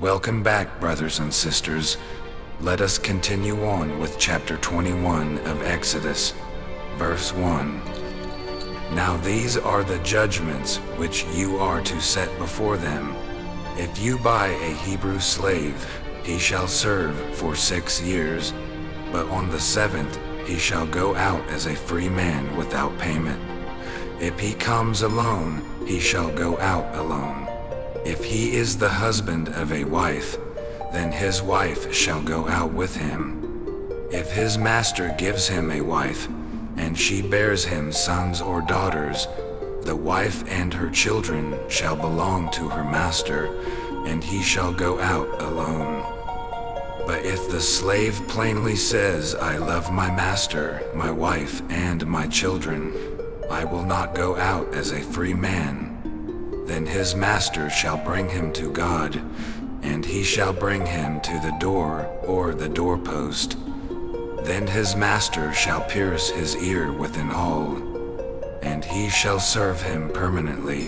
Welcome back, brothers and sisters. Let us continue on with chapter 21 of Exodus, verse 1. Now these are the judgments which you are to set before them. If you buy a Hebrew slave, he shall serve for 6 years, but on the 7th he shall go out as a free man without payment. If he comes alone, he shall go out alone. If he is the husband of a wife, then his wife shall go out with him. If his master gives him a wife, and she bears him sons or daughters, the wife and her children shall belong to her master, and he shall go out alone. But if the slave plainly says, I love my master, my wife, and my children, I will not go out as a free man, then his master shall bring him to God, and he shall bring him to the door or the doorpost. Then his master shall pierce his ear with an awl, and he shall serve him permanently.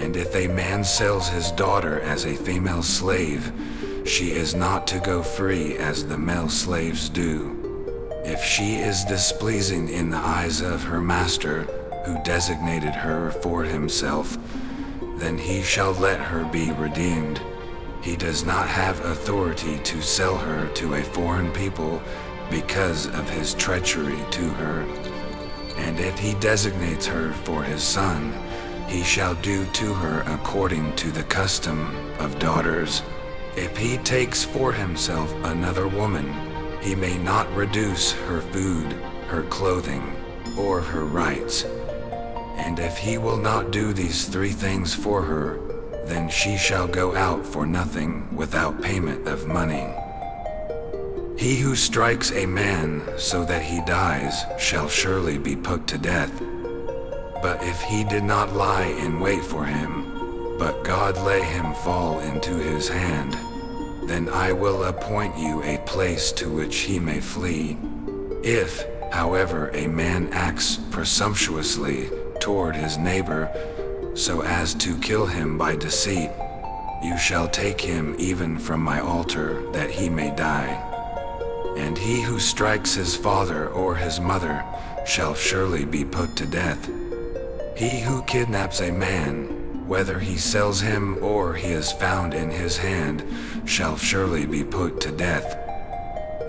And if a man sells his daughter as a female slave, she is not to go free as the male slaves do. If she is displeasing in the eyes of her master, who designated her for himself, then he shall let her be redeemed. He does not have authority to sell her to a foreign people because of his treachery to her. And if he designates her for his son, he shall do to her according to the custom of daughters. If he takes for himself another woman, he may not reduce her food, her clothing, or her rights. And if he will not do these 3 things for her, then she shall go out for nothing without payment of money. He who strikes a man so that he dies shall surely be put to death. But if he did not lie in wait for him, but God lay him fall into his hand, then I will appoint you a place to which he may flee. If, however, a man acts presumptuously toward his neighbor, so as to kill him by deceit, you shall take him even from my altar, that he may die. And he who strikes his father or his mother shall surely be put to death. He who kidnaps a man, whether he sells him or he is found in his hand, shall surely be put to death.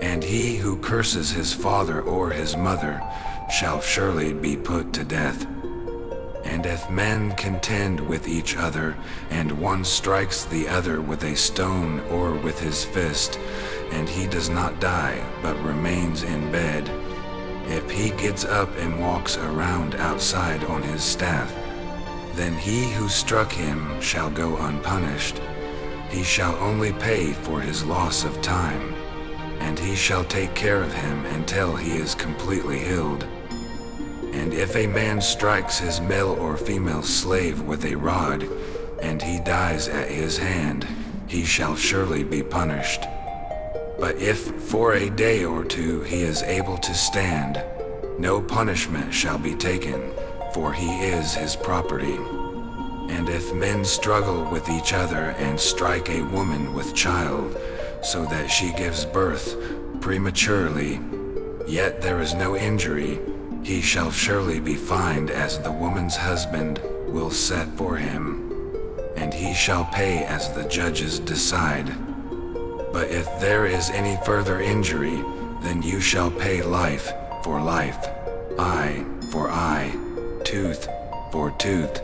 And he who curses his father or his mother shall surely be put to death. And if men contend with each other, and one strikes the other with a stone or with his fist, and he does not die, but remains in bed, if he gets up and walks around outside on his staff, then he who struck him shall go unpunished. He shall only pay for his loss of time, and he shall take care of him until he is completely healed. And if a man strikes his male or female slave with a rod, and he dies at his hand, he shall surely be punished. But if for a day or 2 he is able to stand, no punishment shall be taken, for he is his property. And if men struggle with each other and strike a woman with child, so that she gives birth prematurely, yet there is no injury, he shall surely be fined as the woman's husband will set for him, and he shall pay as the judges decide. But if there is any further injury, then you shall pay life for life, eye for eye, tooth for tooth,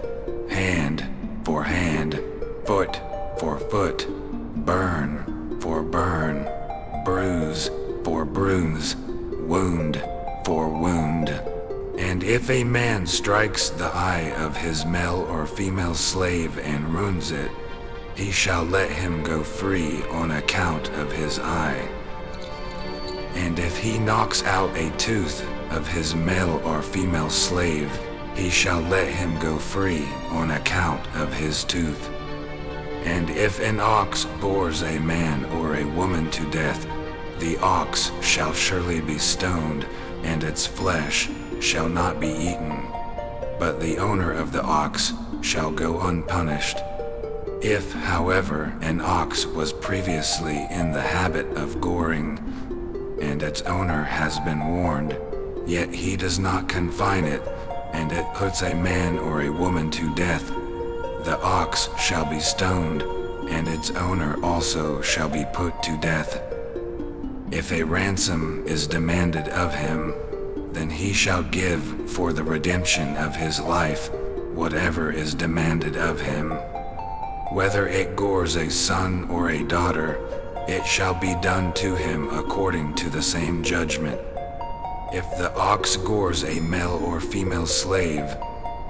hand for hand, foot for foot, burn for burn, bruise for bruise, wound for wound. And if a man strikes the eye of his male or female slave and ruins it, he shall let him go free on account of his eye. And if he knocks out a tooth of his male or female slave, he shall let him go free on account of his tooth. And if an ox bores a man or a woman to death, the ox shall surely be stoned, and its flesh shall not be eaten, but the owner of the ox shall go unpunished. If, however, an ox was previously in the habit of goring, and its owner has been warned, yet he does not confine it, and it puts a man or a woman to death, the ox shall be stoned, and its owner also shall be put to death. If a ransom is demanded of him, then he shall give for the redemption of his life whatever is demanded of him. Whether it gores a son or a daughter, it shall be done to him according to the same judgment. If the ox gores a male or female slave,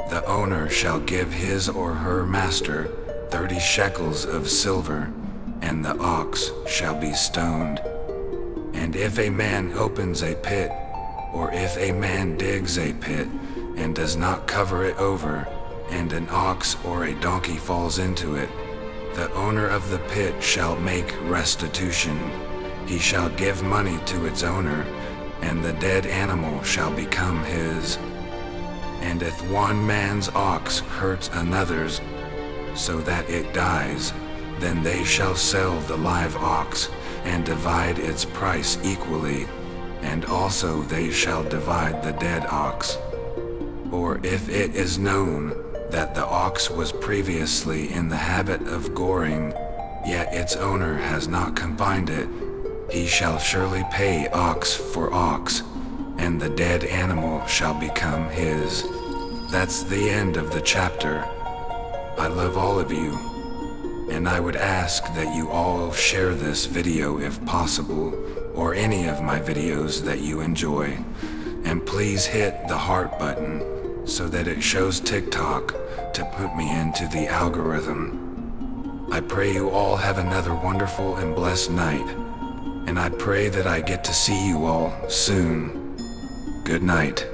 the owner shall give his or her master 30 shekels of silver, and the ox shall be stoned. And if a man opens a pit, or if a man digs a pit, and does not cover it over, and an ox or a donkey falls into it, the owner of the pit shall make restitution. He shall give money to its owner, and the dead animal shall become his. And if one man's ox hurts another's, so that it dies, then they shall sell the live ox, and divide its price equally, and also they shall divide the dead ox. Or if it is known that the ox was previously in the habit of goring, yet its owner has not confined it, he shall surely pay ox for ox, and the dead animal shall become his. That's the end of the chapter. I love all of you, and I would ask that you all share this video if possible, or any of my videos that you enjoy, and please hit the heart button so that it shows TikTok to put me into the algorithm. I pray you all have another wonderful and blessed night, and I pray that I get to see you all soon. Good night.